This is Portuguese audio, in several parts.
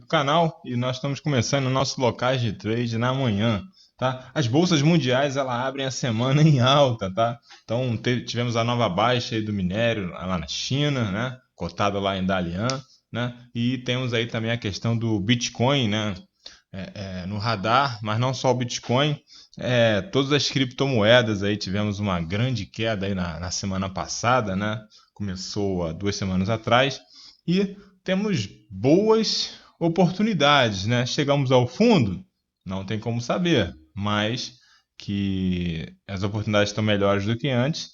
do canal e nós estamos começando nossos locais de trade na manhã, tá? As bolsas mundiais elas abrem a semana em alta, tá? Então tivemos a nova baixa aí do minério lá na China, né? Cotado lá em Dalian, né? E temos aí também a questão do Bitcoin, né? No radar, mas não só o Bitcoin, todas as criptomoedas aí tivemos uma grande queda aí na semana passada, né? Começou há 2 semanas atrás e temos boas oportunidades, né? Chegamos ao fundo, não tem como saber, mas que as oportunidades estão melhores do que antes,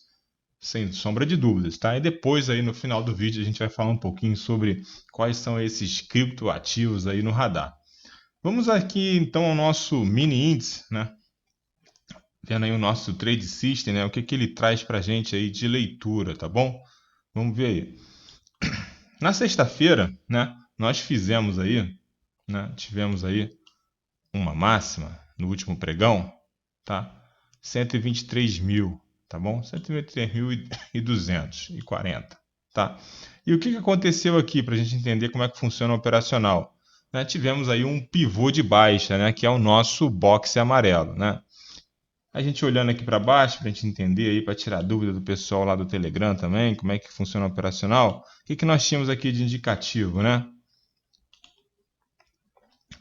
sem sombra de dúvidas, tá? E depois aí no final do vídeo a gente vai falar um pouquinho sobre quais são esses criptoativos aí no radar. Vamos aqui então ao nosso mini índice, né? Vendo aí o nosso Trade System, né? O que ele traz para a gente aí de leitura, tá bom? Vamos ver aí. Na sexta-feira, né? Nós fizemos aí, né? Tivemos aí uma máxima no último pregão, tá? 123 mil, tá bom? 123.240, tá? E o que aconteceu aqui para a gente entender como é que funciona o operacional? Né, tivemos aí um pivô de baixa, né, que é o nosso boxe amarelo, né? A gente olhando aqui para baixo, para a gente entender aí, para tirar dúvida do pessoal lá do Telegram também, como é que funciona o operacional, o que nós tínhamos aqui de indicativo, né?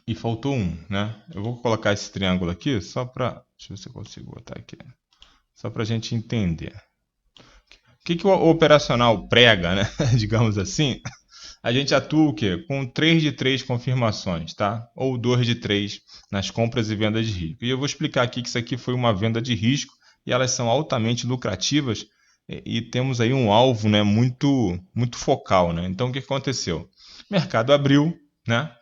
E faltou um, né? Eu vou colocar esse triângulo aqui só para... Deixa eu ver se eu consigo botar aqui. Só para a gente entender. O que o operacional prega, né? Digamos assim. A gente atua o quê? Com 3 de 3 confirmações, tá? Ou 2 de 3 nas compras e vendas de risco. E eu vou explicar aqui que isso aqui foi uma venda de risco e elas são altamente lucrativas e temos aí um alvo, né, muito focal, né? Então o que aconteceu? O mercado abriu, né?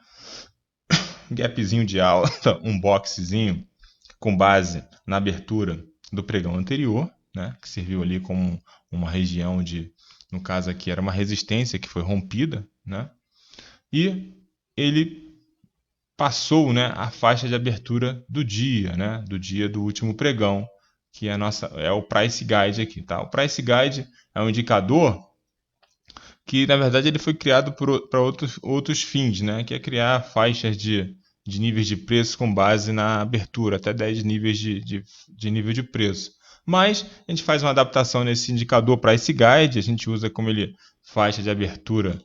Gapzinho de alta, um boxezinho com base na abertura do pregão anterior, né? Que serviu ali como uma região de, no caso aqui era uma resistência que foi rompida, né? E ele passou, né, a faixa de abertura do dia, né, do dia do último pregão, que é o Price Guide aqui, tá? O Price Guide é um indicador que, na verdade, ele foi criado para outros fins, né, que é criar faixas de níveis de preço com base na abertura, até 10 níveis de nível de preço. Mas a gente faz uma adaptação nesse indicador Price Guide, a gente usa como ele faixa de abertura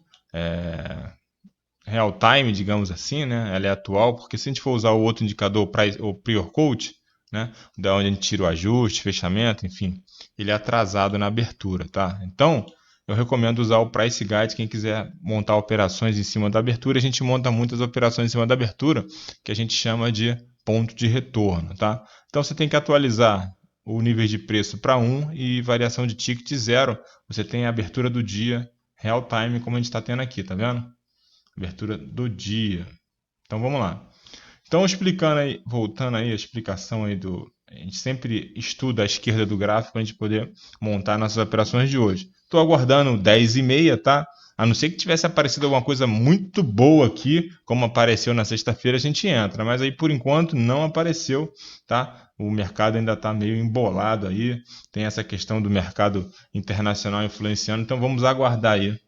real time, digamos assim, né? Ela é atual, porque se a gente for usar o outro indicador, o Prior Quote, né? Da onde a gente tira o ajuste, fechamento, enfim, ele é atrasado na abertura, tá? Então, eu recomendo usar o Price Guide, quem quiser montar operações em cima da abertura, a gente monta muitas operações em cima da abertura, que a gente chama de ponto de retorno, tá? Então, você tem que atualizar o nível de preço para 1 e variação de ticket 0, você tem a abertura do dia real time, como a gente está tendo aqui, tá vendo? Abertura do dia. Então vamos lá. Então explicando aí, voltando aí a explicação aí do, a gente sempre estuda a esquerda do gráfico para a gente poder montar nossas operações de hoje. Estou aguardando 10h30, tá? A não ser que tivesse aparecido alguma coisa muito boa aqui, como apareceu na sexta-feira, a gente entra. Mas aí por enquanto não apareceu, tá? O mercado ainda está meio embolado aí. Tem essa questão do mercado internacional influenciando. Então vamos aguardar aí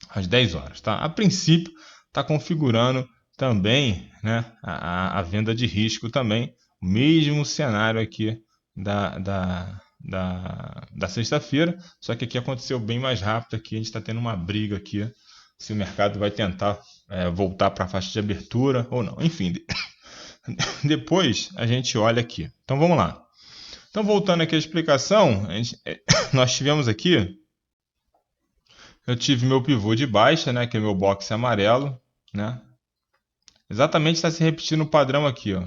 às 10 horas, tá? A princípio, está configurando também, né, a venda de risco também, o mesmo cenário aqui da sexta-feira, só que aqui aconteceu bem mais rápido, aqui a gente está tendo uma briga aqui, se o mercado vai tentar voltar para a faixa de abertura ou não. Enfim, depois a gente olha aqui. Então vamos lá. Então voltando aqui à explicação, nós tivemos aqui, eu tive meu pivô de baixa, né, que é meu boxe amarelo, né? Exatamente está se repetindo o padrão aqui, ó.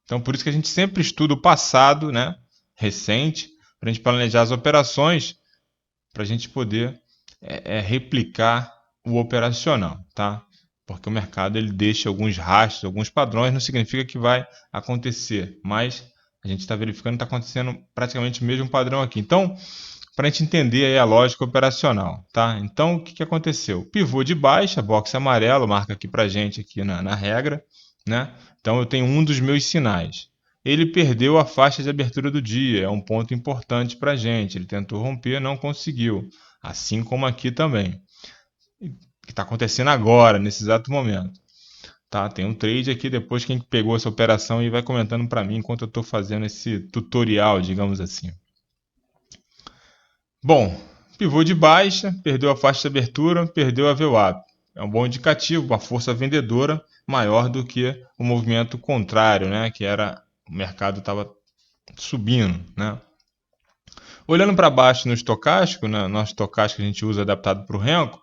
Então por isso que a gente sempre estuda o passado, né, recente, para a gente planejar as operações, para a gente poder replicar o operacional, tá? Porque o mercado ele deixa alguns rastros, alguns padrões, não significa que vai acontecer, mas a gente está verificando que está acontecendo praticamente o mesmo padrão aqui. Então, para a gente entender aí a lógica operacional, tá? Então, o que aconteceu? Pivô de baixa, boxe amarelo, marca aqui para a gente aqui na regra, né? Então, eu tenho um dos meus sinais. Ele perdeu a faixa de abertura do dia, é um ponto importante para a gente. Ele tentou romper, não conseguiu, assim como aqui também, que está acontecendo agora, nesse exato momento. Tá? Tem um trade aqui, depois quem pegou essa operação e vai comentando para mim enquanto eu estou fazendo esse tutorial, digamos assim. Bom, pivô de baixa, perdeu a faixa de abertura, perdeu a VWAP. É um bom indicativo, uma força vendedora maior do que o movimento contrário, né? Que era o mercado estava subindo, né? Olhando para baixo no estocástico, né, nosso estocástico que a gente usa adaptado para o Renko,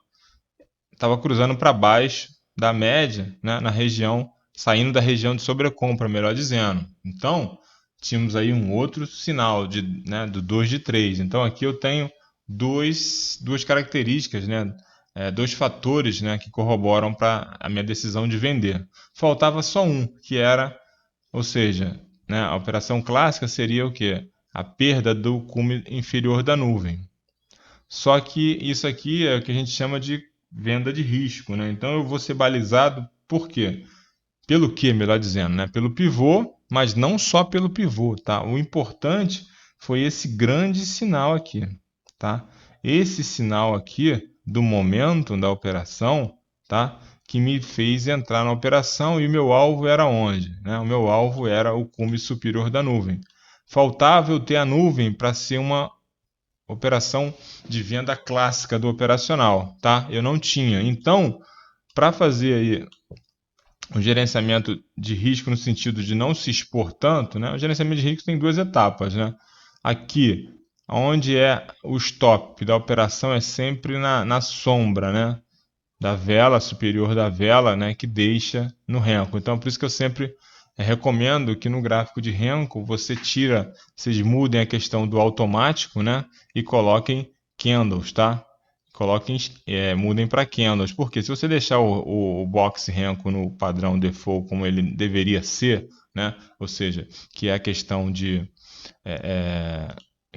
estava cruzando para baixo da média, né, na região, saindo da região de sobrecompra, melhor dizendo. Então, tínhamos aí um outro sinal né, do 2 de 3. Então, aqui eu tenho duas características, né, dois fatores, né, que corroboram para a minha decisão de vender. Faltava só um, que era, ou seja, né, a operação clássica seria o quê? A perda do cume inferior da nuvem. Só que isso aqui é o que a gente chama de venda de risco, né? Então eu vou ser balizado por quê? Pelo que, melhor dizendo, né? Pelo pivô, mas não só pelo pivô, tá? O importante foi esse grande sinal aqui, tá? Esse sinal aqui do momento da operação, tá? Que me fez entrar na operação e o meu alvo era onde? Né? O meu alvo era o cume superior da nuvem. Faltava eu ter a nuvem para ser uma operação de venda clássica do operacional, tá? Eu não tinha. Então, para fazer aí o gerenciamento de risco no sentido de não se expor tanto, né? O gerenciamento de risco tem duas etapas, né? Aqui, onde é o stop da operação é sempre na sombra, né? Da vela superior da vela, né? Que deixa no Renko. Então, por isso que eu sempre recomendo que no gráfico de Renko vocês mudem a questão do automático, né? E coloquem candles, tá? Mudem para candles, porque se você deixar o box Renko no padrão default como ele deveria ser, né? Ou seja, que é a questão de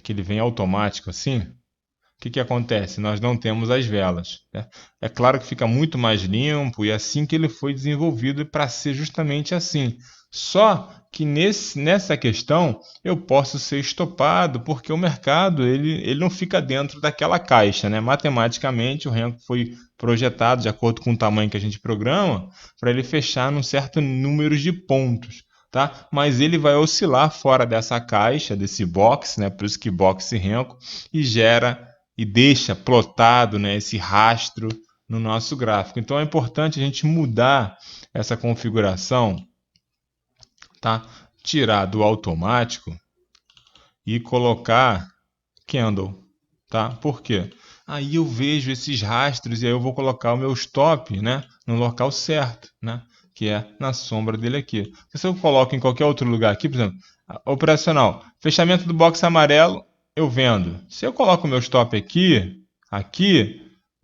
que ele vem automático assim, o que acontece? Nós não temos as velas. Né? É claro que fica muito mais limpo e é assim que ele foi desenvolvido para ser justamente assim. Só que nessa questão eu posso ser estopado porque o mercado ele não fica dentro daquela caixa. Né? Matematicamente o Renko foi projetado de acordo com o tamanho que a gente programa para ele fechar num certo número de pontos. Tá? Mas ele vai oscilar fora dessa caixa, desse box, né? Por isso que box Renko, e gera e deixa plotado, né, esse rastro no nosso gráfico. Então é importante a gente mudar essa configuração, tá? Tirar do automático e colocar candle, tá? Por quê? Aí eu vejo esses rastros e aí eu vou colocar o meu stop, né, no local certo, né? Que é na sombra dele aqui. Porque se eu coloco em qualquer outro lugar aqui, por exemplo, operacional, fechamento do box amarelo, eu vendo. Se eu coloco o meu stop aqui,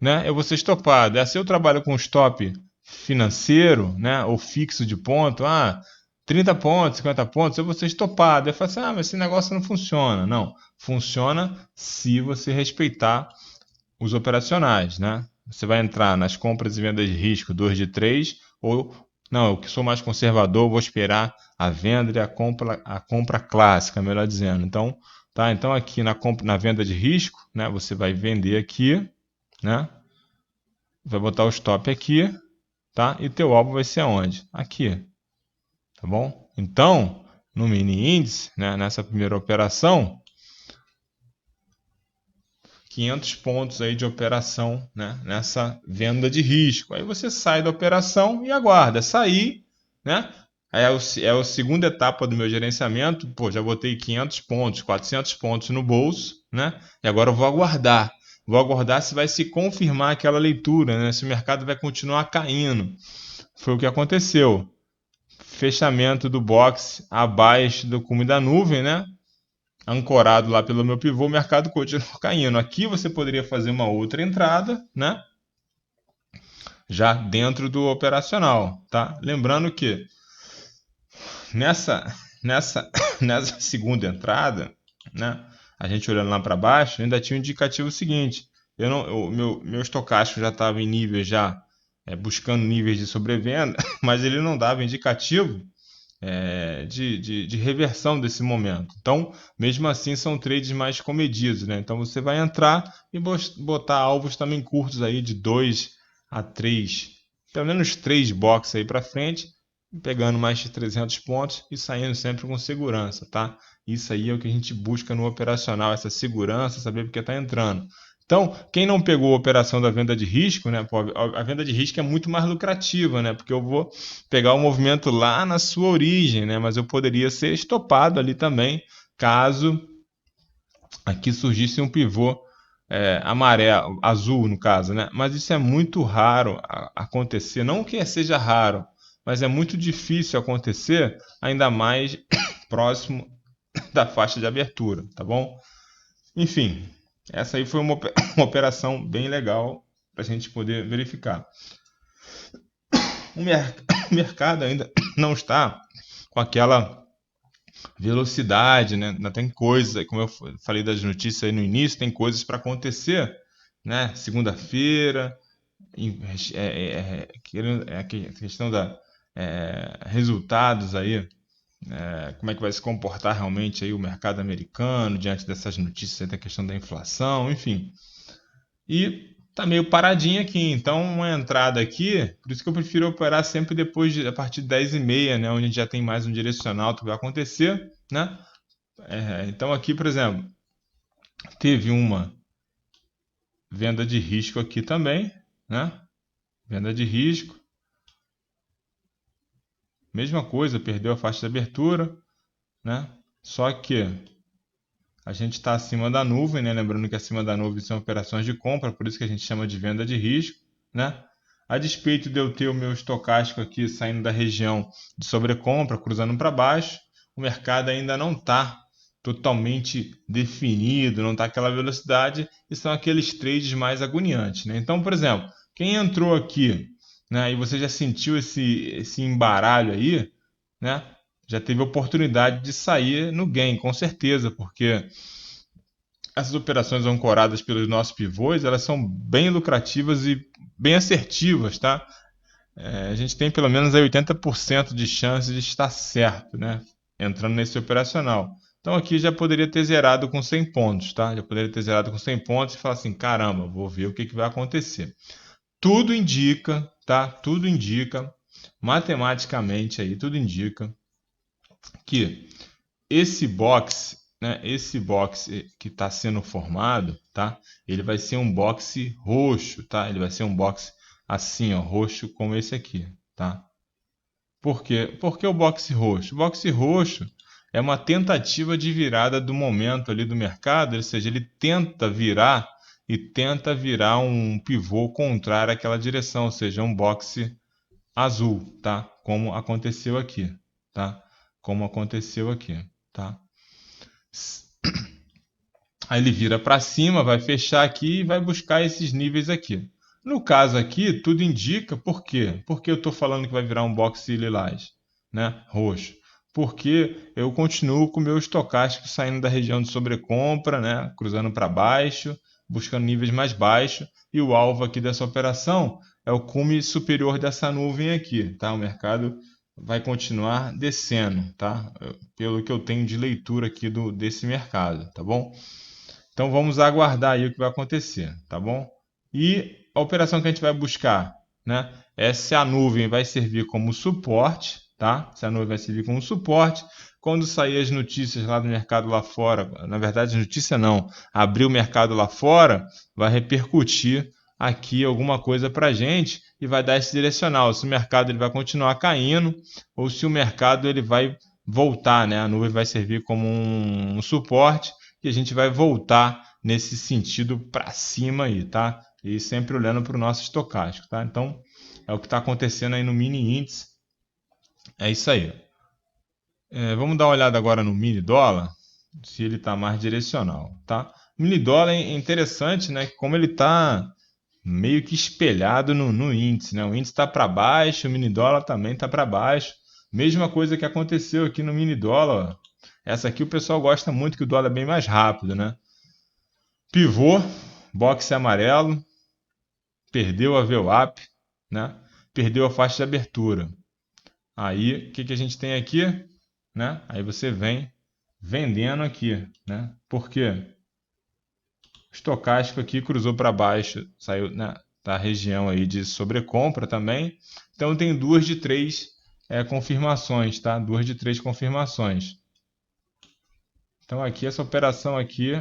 né, eu vou ser estopado. Se eu trabalho com stop financeiro, né, ou fixo de ponto, 30 pontos, 50 pontos, eu vou ser estopado. Eu falo assim, mas esse negócio não funciona. Não, funciona se você respeitar os operacionais, né? Você vai entrar nas compras e vendas de risco 2 de 3, ou não, eu que sou mais conservador, vou esperar a venda e a compra clássica, melhor dizendo. Então, tá? Então aqui na venda de risco, né, você vai vender aqui, né? Vai botar o stop aqui, tá? E teu alvo vai ser aonde? Aqui. Tá bom? Então, no mini índice, né, nessa primeira operação, 500 pontos aí de operação, né, nessa venda de risco. Aí você sai da operação e aguarda. Sair, né? É a segunda etapa do meu gerenciamento. Pô, já botei 500 pontos, 400 pontos no bolso, né? E agora eu vou aguardar. Vou aguardar se vai se confirmar aquela leitura, né? Se o mercado vai continuar caindo. Foi o que aconteceu. Fechamento do box abaixo do cume da nuvem, né? Ancorado lá pelo meu pivô, o mercado continua caindo. Aqui você poderia fazer uma outra entrada, né? Já dentro do operacional, tá? Lembrando que nessa, nessa, nessa segunda entrada, né? A gente olhando lá para baixo, ainda tinha um indicativo seguinte. Meu estocástico já estava em níveis buscando níveis de sobrevenda, mas ele não dava indicativo de reversão desse momento. Então, mesmo assim, são trades mais comedidos, né? Então, você vai entrar e botar alvos também curtos aí de 2 a 3 pelo menos 3 boxes aí para frente, pegando mais de 300 pontos e saindo sempre com segurança, tá? Isso aí é o que a gente busca no operacional, essa segurança, saber porque está entrando. Então, quem não pegou a operação da venda de risco, né? Pô, a venda de risco é muito mais lucrativa, né? Porque eu vou pegar o movimento lá na sua origem, né? Mas eu poderia ser estopado ali também, caso aqui surgisse um pivô amarelo, azul no caso, né? Mas isso é muito raro acontecer. Não que seja raro, mas é muito difícil acontecer, ainda mais próximo da faixa de abertura, tá bom? Enfim, essa aí foi uma operação bem legal para a gente poder verificar. O mercado ainda não está com aquela velocidade, né? Ainda tem coisas, como eu falei das notícias aí no início, tem coisas para acontecer, né? Segunda-feira, a questão da resultados aí, como é que vai se comportar realmente aí o mercado americano diante dessas notícias aí da questão da inflação, enfim. E tá meio paradinho aqui, então uma entrada aqui, por isso que eu prefiro operar sempre a partir de 10h30, né, onde a gente já tem mais um direcional do que vai acontecer, né? Então aqui, por exemplo, teve uma venda de risco aqui também, né? Venda de risco, mesma coisa, perdeu a faixa de abertura, né? Só que a gente está acima da nuvem, né? Lembrando que acima da nuvem são operações de compra, por isso que a gente chama de venda de risco, né? A despeito de eu ter o meu estocástico aqui saindo da região de sobrecompra, cruzando para baixo, o mercado ainda não está totalmente definido, não está aquela velocidade, e são aqueles trades mais agoniantes, né? Então, por exemplo, quem entrou aqui, né, e você já sentiu esse embaralho aí, né? Já teve oportunidade de sair no gain, com certeza, porque essas operações ancoradas pelos nossos pivôs, elas são bem lucrativas e bem assertivas, tá? A gente tem pelo menos aí 80% de chance de estar certo, né? Entrando nesse operacional. Então aqui já poderia ter zerado com 100 pontos, tá? Já poderia ter zerado com 100 pontos e falar assim, caramba, vou ver o que vai acontecer. Tudo indica, tá? Tudo indica, matematicamente aí, tudo indica que esse box que está sendo formado, tá? Ele vai ser um box roxo, tá? Ele vai ser um box assim, ó, roxo como esse aqui, tá? Por quê? Por que o box roxo? O box roxo é uma tentativa de virada do momento ali do mercado, ou seja, ele tenta virar e tenta virar um pivô contrário àquela direção, ou seja, um box azul, tá? Como aconteceu aqui, tá? Como aconteceu aqui, tá? Aí ele vira para cima, vai fechar aqui e vai buscar esses níveis aqui. No caso aqui, tudo indica por quê? Porque eu estou falando que vai virar um box lilás, né? Roxo. Porque eu continuo com o meu estocástico saindo da região de sobrecompra, né? Cruzando para baixo, buscando níveis mais baixos. E o alvo aqui dessa operação é o cume superior dessa nuvem aqui, tá? O mercado vai continuar descendo, tá? Pelo que eu tenho de leitura aqui desse mercado, tá bom? Então vamos aguardar aí o que vai acontecer, tá bom? E a operação que a gente vai buscar, né? É se a nuvem vai servir como suporte, tá? Se a nuvem vai servir como suporte, quando sair as notícias lá do mercado lá fora, na verdade notícia não, abrir o mercado lá fora, vai repercutir aqui alguma coisa para a gente e vai dar esse direcional, se o mercado ele vai continuar caindo ou se o mercado ele vai voltar, né? A nuvem vai servir como um suporte e a gente vai voltar nesse sentido para cima aí, tá? E sempre olhando para o nosso estocástico, tá? Então, é o que está acontecendo aí no mini índice. É isso aí. Vamos dar uma olhada agora no mini dólar, se ele está mais direcional, tá? O mini dólar é interessante, né? Como ele está meio que espelhado no índice, né? O índice está para baixo, o mini dólar também está para baixo. Mesma coisa que aconteceu aqui no mini dólar. Essa aqui o pessoal gosta muito, que o dólar é bem mais rápido, né? Pivô, boxe amarelo, perdeu a VWAP, né? Perdeu a faixa de abertura. Aí, o que a gente tem aqui? Né? Aí você vem vendendo aqui, né? Por quê? O estocástico aqui cruzou para baixo, saiu, né? tá? Região aí de sobrecompra também. Então tem 2 de 3 confirmações, tá? 2 de 3 confirmações. Então aqui essa operação aqui,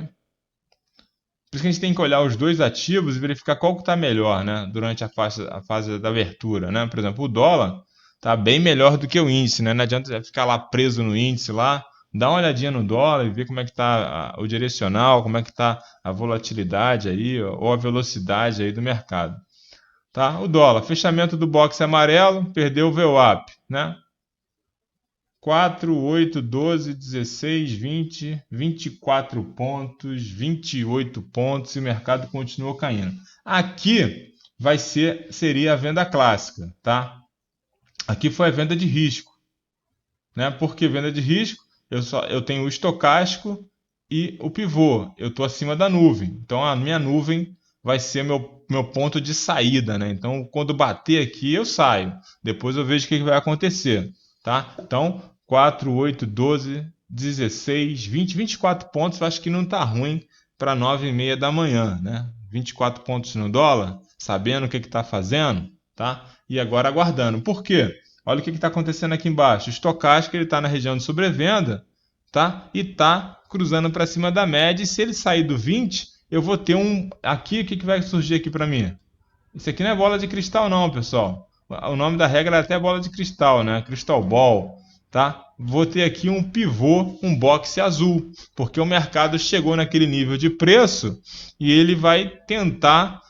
por isso que a gente tem que olhar os dois ativos e verificar qual que está melhor, né? Durante a fase da abertura, né? Por exemplo, o dólar está bem melhor do que o índice, né? Não adianta ficar lá preso no índice lá. Dá uma olhadinha no dólar e ver como é que está o direcional, como é que está a volatilidade aí, ou a velocidade aí do mercado. Tá? O dólar, fechamento do box amarelo, perdeu o VWAP, né? 4, 8, 12, 16, 20, 24 pontos, 28 pontos e o mercado continuou caindo. Aqui seria a venda clássica, tá? Aqui foi a venda de risco, né? Por que venda de risco? Eu tenho o estocástico e o pivô. Eu estou acima da nuvem. Então a minha nuvem vai ser meu ponto de saída, né? Então quando bater aqui eu saio. Depois eu vejo o que vai acontecer, tá? Então 4, 8, 12, 16, 20, 24 pontos. Eu acho que não está ruim para 9h30 da manhã, né? 24 pontos no dólar, sabendo o que está fazendo, tá? E agora aguardando. Por quê? Olha o que está acontecendo aqui embaixo. O estocástico está na região de sobrevenda, tá? E está cruzando para cima da média. E se ele sair do 20, eu vou ter um... Aqui, o que vai surgir aqui para mim? Isso aqui não é bola de cristal não, pessoal. O nome da regra é até bola de cristal, né? Crystal ball, tá? Vou ter aqui um pivô, um boxe azul, porque o mercado chegou naquele nível de preço e ele vai tentar...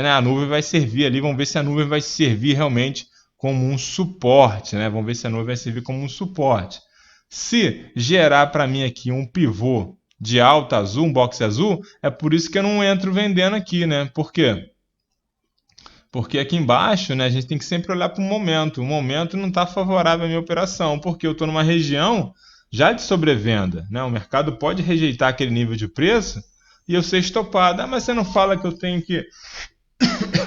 a nuvem vai servir ali, vamos ver se a nuvem vai servir realmente como um suporte, né? Vamos ver se a nuvem vai servir como um suporte. Se gerar para mim aqui um pivô de alta azul, um box azul, é por isso que eu não entro vendendo aqui, né? Por quê? Porque aqui embaixo, né, a gente tem que sempre olhar para o momento. O momento não está favorável à minha operação, porque eu estou numa região já de sobrevenda, né? O mercado pode rejeitar aquele nível de preço e eu ser estopado. Ah, mas você não fala que eu tenho que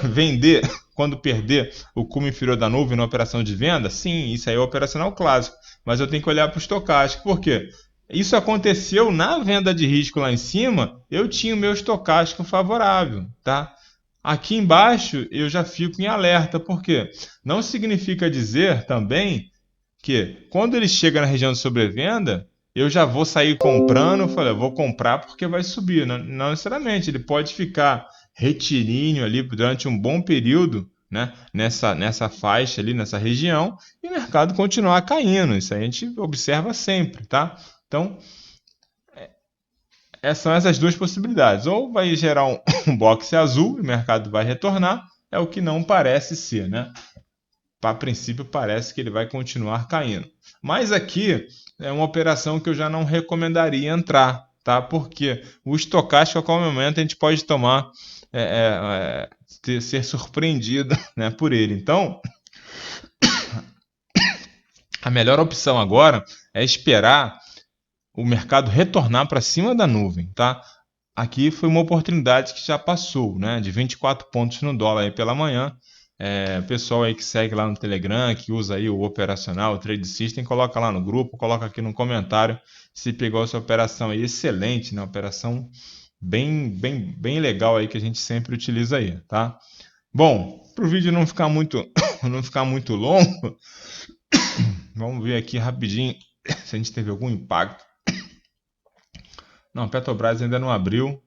vender quando perder o cume inferior da nuvem na operação de venda? Sim, isso aí é o operacional clássico. Mas eu tenho que olhar para o estocástico. Por quê? Isso aconteceu na venda de risco lá em cima, eu tinha o meu estocástico favorável, tá? Aqui embaixo eu já fico em alerta, porque não significa dizer também que quando ele chega na região de sobrevenda, eu já vou sair comprando, falei, eu vou comprar porque vai subir. Não, não necessariamente, ele pode ficar retilíneo ali durante um bom período, né, nessa faixa ali, nessa região, e o mercado continuar caindo. Isso aí a gente observa sempre, tá? Então, são essas duas possibilidades. Ou vai gerar um boxe azul e o mercado vai retornar, é o que não parece ser, né? A princípio parece que ele vai continuar caindo. Mas aqui é uma operação que eu já não recomendaria entrar, tá? Porque o estocástico a qualquer momento a gente pode tomar, ser surpreendido, né, por ele. Então, a melhor opção agora é esperar o mercado retornar para cima da nuvem, tá? Aqui foi uma oportunidade que já passou, né? De 24 pontos no dólar aí pela manhã. O pessoal aí que segue lá no Telegram, que usa aí o operacional, o Trade System, coloca lá no grupo, coloca aqui no comentário se pegou essa operação aí. Excelente, né? Operação bem legal aí que a gente sempre utiliza aí, tá? Bom, para o vídeo não ficar muito, não ficar muito longo, vamos ver aqui rapidinho se a gente teve algum impacto. Não, Petrobras ainda não abriu,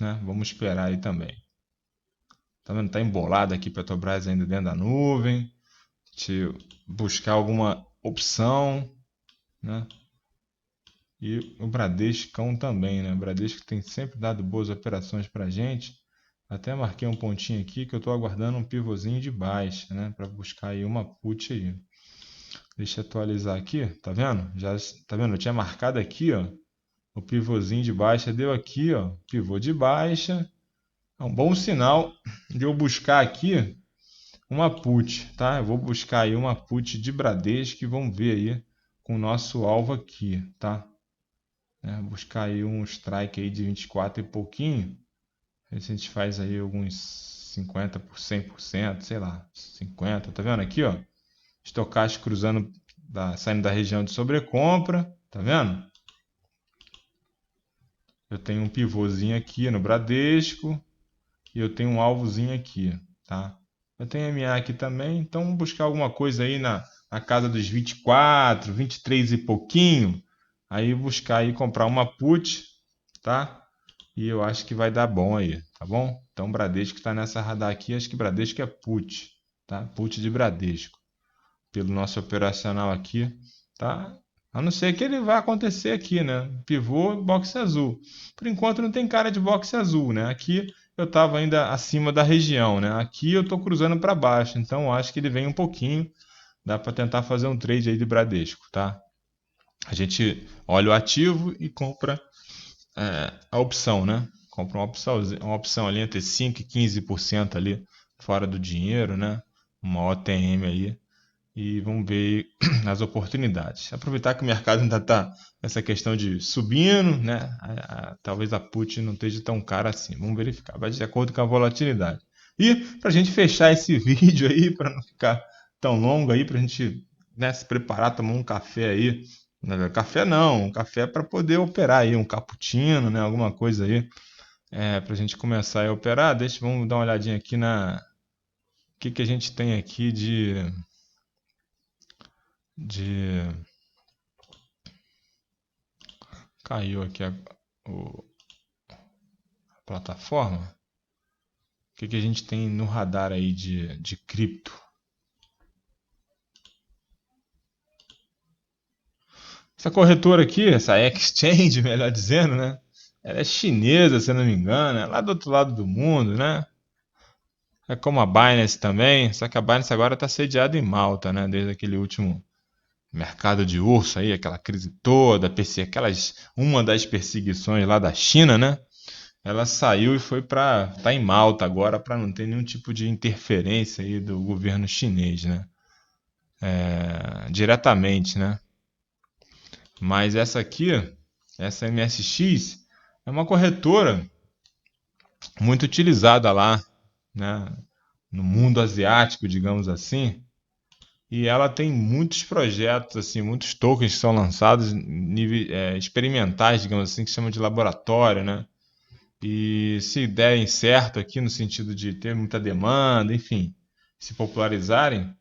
né? Vamos esperar aí também. Tá vendo? Tá embolado aqui Petrobras ainda dentro da nuvem. De buscar alguma opção, né? E o Bradescão também, né? O Bradesco tem sempre dado boas operações pra gente. Até marquei um pontinho aqui que eu estou aguardando um pivôzinho de baixa, né? Para buscar aí uma put aí. Deixa eu atualizar aqui, tá vendo? Tá vendo? Eu tinha marcado aqui, ó. O pivôzinho de baixa deu aqui, ó. Pivô de baixa. É um bom sinal de eu buscar aqui uma put, tá? Eu vou buscar aí uma put de Bradesco e vamos ver aí com o nosso alvo aqui, tá? Buscar aí um strike aí de 24 e pouquinho. A gente faz aí alguns 50 por 100%, sei lá, 50, tá vendo aqui, ó? Estocástico cruzando, saindo da região de sobrecompra, tá vendo? Eu tenho um pivôzinho aqui no Bradesco, que eu tenho um alvozinho aqui, tá? Eu tenho MA aqui também, então vamos buscar alguma coisa aí na casa dos 24, 23 e pouquinho. Aí buscar aí comprar uma put, tá? E eu acho que vai dar bom aí, tá bom? Então Bradesco está nessa radar aqui, acho que Bradesco é put, tá? Put de Bradesco. Pelo nosso operacional aqui, tá? A não ser que ele vai acontecer aqui, né? Pivô, boxe azul. Por enquanto não tem cara de boxe azul, né? Aqui eu estava ainda acima da região, né? Aqui eu estou cruzando para baixo, então eu acho que ele vem um pouquinho. Dá para tentar fazer um trade aí de Bradesco, tá? A gente olha o ativo e compra a opção, né? Compra uma opção ali entre 5% e 15% ali fora do dinheiro, né? Uma OTM aí e vamos ver as oportunidades. Aproveitar que o mercado ainda está essa questão de subindo, né? Talvez a put não esteja tão cara assim. Vamos verificar, vai de acordo com a volatilidade. E para a gente fechar esse vídeo aí, para não ficar tão longo aí, para a gente, né, se preparar, tomar um café aí. Café não, um café para poder operar aí, um cappuccino, né? Alguma coisa aí, para a gente começar a operar. Vamos dar uma olhadinha aqui na que a gente tem aqui de caiu aqui a plataforma. O que a gente tem no radar aí de cripto? Essa corretora aqui, essa exchange, melhor dizendo, né? Ela é chinesa, se eu não me engano, é lá do outro lado do mundo, né? É como a Binance também, só que a Binance agora está sediada em Malta, né? Desde aquele último mercado de urso aí, aquela crise toda, uma das perseguições lá da China, né? Ela saiu e foi para tá em Malta agora para não ter nenhum tipo de interferência aí do governo chinês, né? Diretamente, né? Mas essa aqui, essa MSX, é uma corretora muito utilizada lá, né? No mundo asiático, digamos assim. E ela tem muitos projetos, assim, muitos tokens que são lançados experimentais, digamos assim, que chamam de laboratório, né? E se derem certo aqui no sentido de ter muita demanda, enfim, se popularizarem,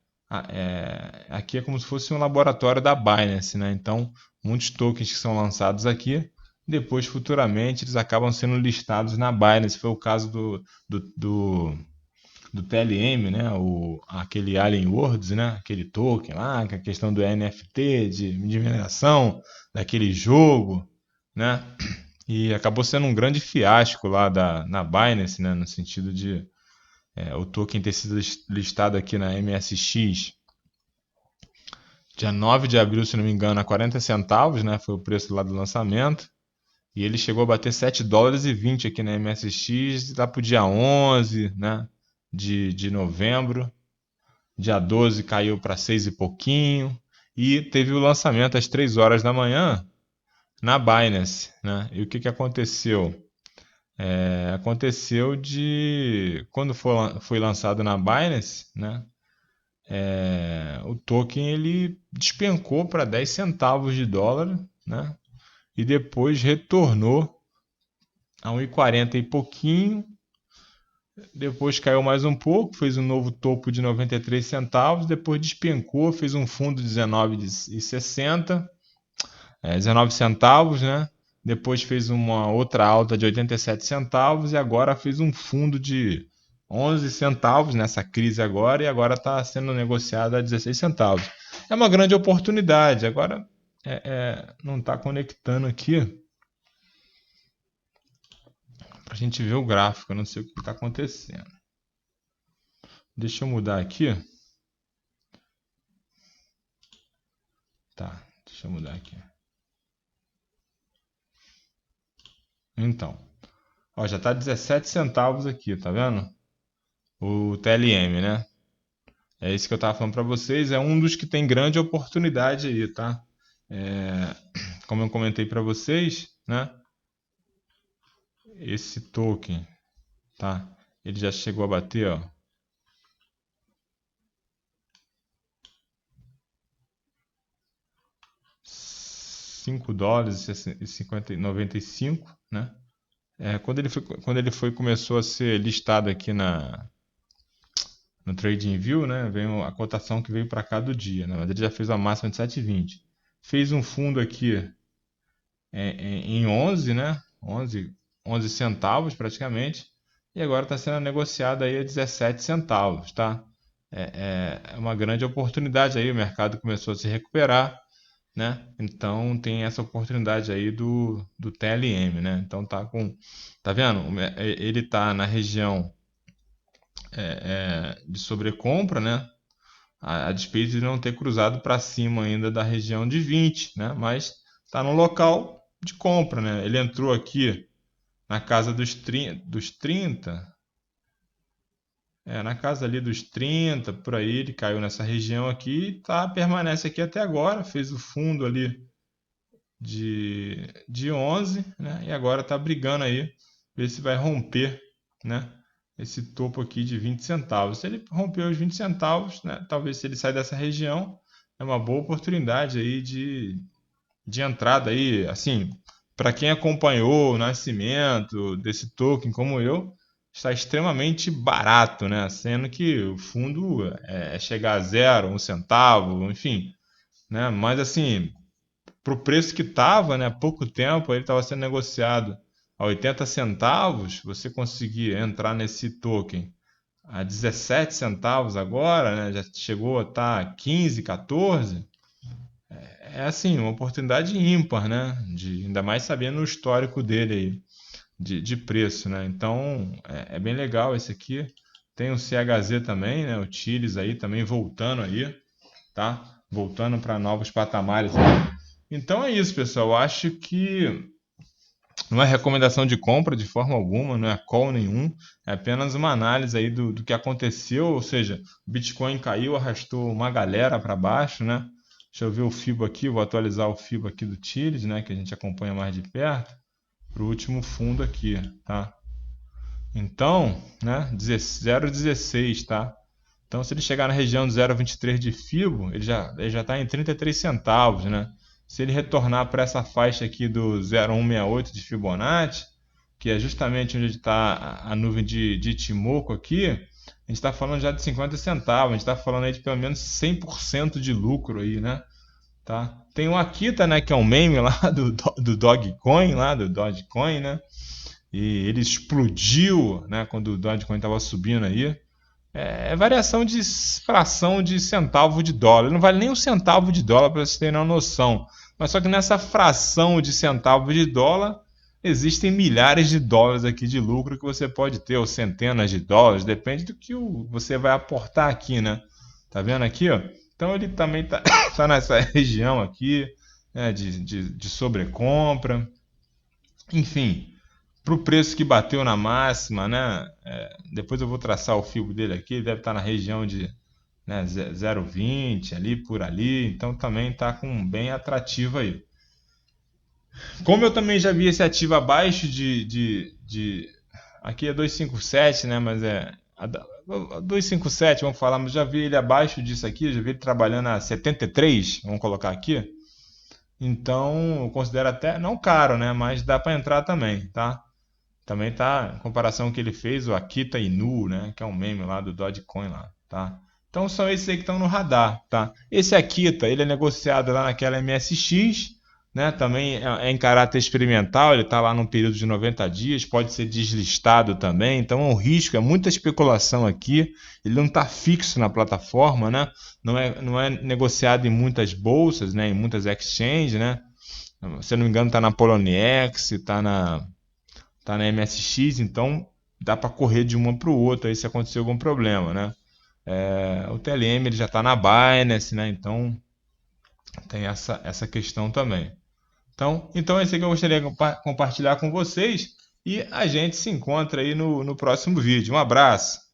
aqui é como se fosse um laboratório da Binance, né? Então, muitos tokens que são lançados aqui, depois futuramente eles acabam sendo listados na Binance. Foi o caso do TLM, né? Aquele Alien Worlds, né? Aquele token lá, com a questão do NFT, de mineração, daquele jogo, né? E acabou sendo um grande fiasco lá na Binance, né, no sentido de o token ter sido listado aqui na MSX dia 9 de abril, se não me engano, a 40 centavos, né, foi o preço lá do lançamento. E ele chegou a bater 7 dólares e 20 aqui na MSX lá para o dia 11, né, de novembro. Dia 12 caiu para 6 e pouquinho. E teve o lançamento às 3 horas da manhã na Binance, né? E o que aconteceu? Aconteceu de quando foi lançado na Binance, né? O token ele despencou para 10 centavos de dólar, né? E depois retornou a 1,40 e pouquinho. Depois caiu mais um pouco, fez um novo topo de 93 centavos, depois despencou, fez um fundo de 19,60, 19 centavos, né? Depois fez uma outra alta de 87 centavos e agora fez um fundo de 11 centavos nessa crise agora e agora está sendo negociado a 16 centavos. É uma grande oportunidade. Agora não está conectando aqui para a gente ver o gráfico. Eu não sei o que está acontecendo. Deixa eu mudar aqui. Tá, deixa eu mudar aqui. Então, ó, já está 17 centavos aqui, tá vendo? O TLM, né? É isso que eu estava falando para vocês. É um dos que tem grande oportunidade aí, tá? Como eu comentei para vocês, né? Esse token, tá? Ele já chegou a bater, ó, 5 dólares e 95, né? Começou a ser listado aqui no TradingView, né? Veio a cotação que veio para cá do dia, né? Mas ele já fez a máxima de 7,20. Fez um fundo aqui em 11, né? 11 centavos praticamente. E agora está sendo negociado aí a 17 centavos, tá? É uma grande oportunidade aí. O mercado começou a se recuperar, né? Então tem essa oportunidade aí do TLM, né? Então tá vendo? Ele tá na região de sobrecompra, né? A despeito de não ter cruzado para cima ainda da região de 20, né? Mas está no local de compra, né? Ele entrou aqui na casa dos 30, na casa ali dos 30, por aí, ele caiu nessa região aqui, permanece aqui até agora, fez o fundo ali de 11, né? E agora está brigando aí, ver se vai romper, né? Esse topo aqui de 20 centavos. Se ele romper os 20 centavos, né? Talvez se ele sair dessa região, é uma boa oportunidade aí de entrada aí, assim, para quem acompanhou o nascimento desse token como eu, está extremamente barato, né? Sendo que o fundo chegar a zero, um centavo, enfim, né? Mas assim, para o preço que estava, né, há pouco tempo, ele estava sendo negociado a 80 centavos, você conseguir entrar nesse token a 17 centavos agora, né, já chegou a estar 15, 14, é assim, uma oportunidade ímpar, né, ainda mais sabendo o histórico dele aí, de preço, né, então é bem legal esse aqui. Tem o CHZ também, né, o Chiles aí também voltando aí, tá? Voltando para novos patamares. Então é isso, pessoal. Eu acho que não é recomendação de compra de forma alguma, não é call nenhum, é apenas uma análise aí do que aconteceu, ou seja, o Bitcoin caiu, arrastou uma galera para baixo, né? Deixa eu ver o FIBO aqui, vou atualizar o FIBO aqui do Chiles, né, que a gente acompanha mais de perto, para o último fundo aqui, tá? Então, né, 0,16, tá? Então, se ele chegar na região de 0,23 de FIBO, ele já está em 33 centavos, né? Se ele retornar para essa faixa aqui do 0,168 de Fibonacci, que é justamente onde está a nuvem de Ichimoku aqui, a gente está falando já de 50 centavos, a gente está falando aí de pelo menos 100% de lucro aí, né? Tá? Tem o Akita, né, que é um meme lá do Dogecoin, lá do Dogecoin, né? E ele explodiu, né, quando o Dogecoin estava subindo aí. É variação de fração de centavo de dólar. Não vale nem um centavo de dólar para vocês terem uma noção. Mas só que nessa fração de centavo de dólar, existem milhares de dólares aqui de lucro que você pode ter, ou centenas de dólares, depende do que você vai aportar aqui, né? Tá vendo aqui, ó? Então ele também tá nessa região aqui, né, de sobrecompra. Enfim, para o preço que bateu na máxima, né? Depois eu vou traçar o fio dele aqui, ele deve estar na região de, né, 0,20 ali por ali, então também está com bem atrativo aí. Como eu também já vi esse ativo abaixo aqui é 257, né? Mas a 257, vamos falar, mas já vi ele abaixo disso aqui, já vi ele trabalhando a 73, vamos colocar aqui. Então eu considero até não caro, né? Mas dá para entrar também, tá? Também tá, em comparação com o que ele fez, o Akita Inu, né, que é um meme lá do Dogecoin lá, tá? Então são esses aí que estão no radar, tá? Esse Akita, ele é negociado lá naquela MSX, né? Também em caráter experimental, ele está lá num período de 90 dias, pode ser deslistado também, então é um risco, é muita especulação aqui, ele não está fixo na plataforma, né? Não é negociado em muitas bolsas, né? Em muitas exchanges, né? Se eu não me engano, está na Poloniex, está na MSX, então dá para correr de uma para o outro aí se acontecer algum problema, né? O TLM ele já está na Binance, né? Então tem essa questão também. Então esse aqui eu gostaria de compartilhar com vocês e a gente se encontra aí no próximo vídeo. Um abraço!